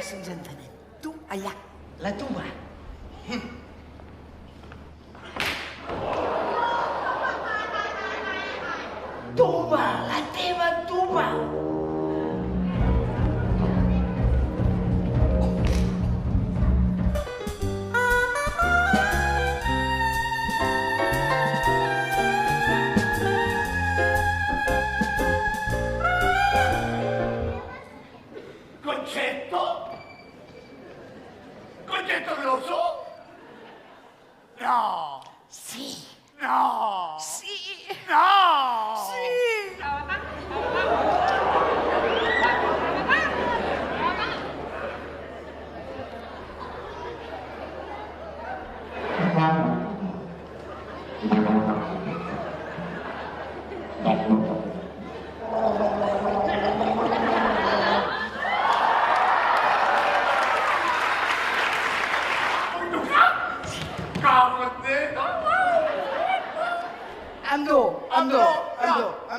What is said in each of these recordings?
si ens entenem. Tu, allà. La tuba. Tuba, la teva tuba. Concetto? Concetto grosso? No! Sí. No! Sí. No! Sí.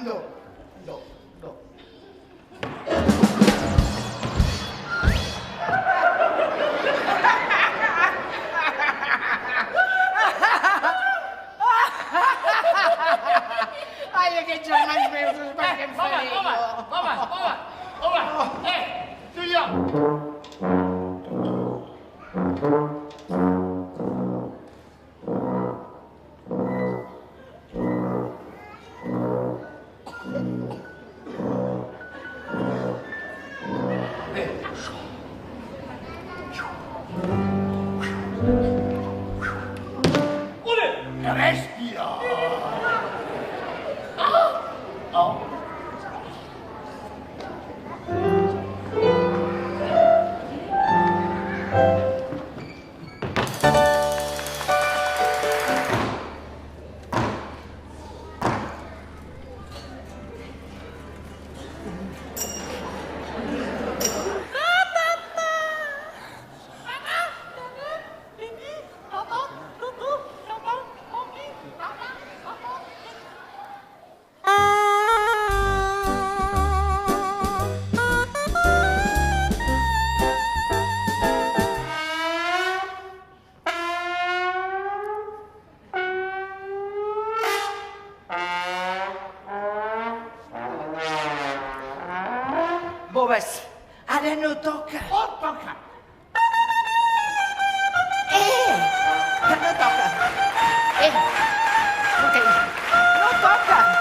Andò. Ai, aquests germans meus es van que em faré jo. Home! Tu i jo! Respira! Bobes, ara no toca. On toca? Que no toca. Escolta, no toca.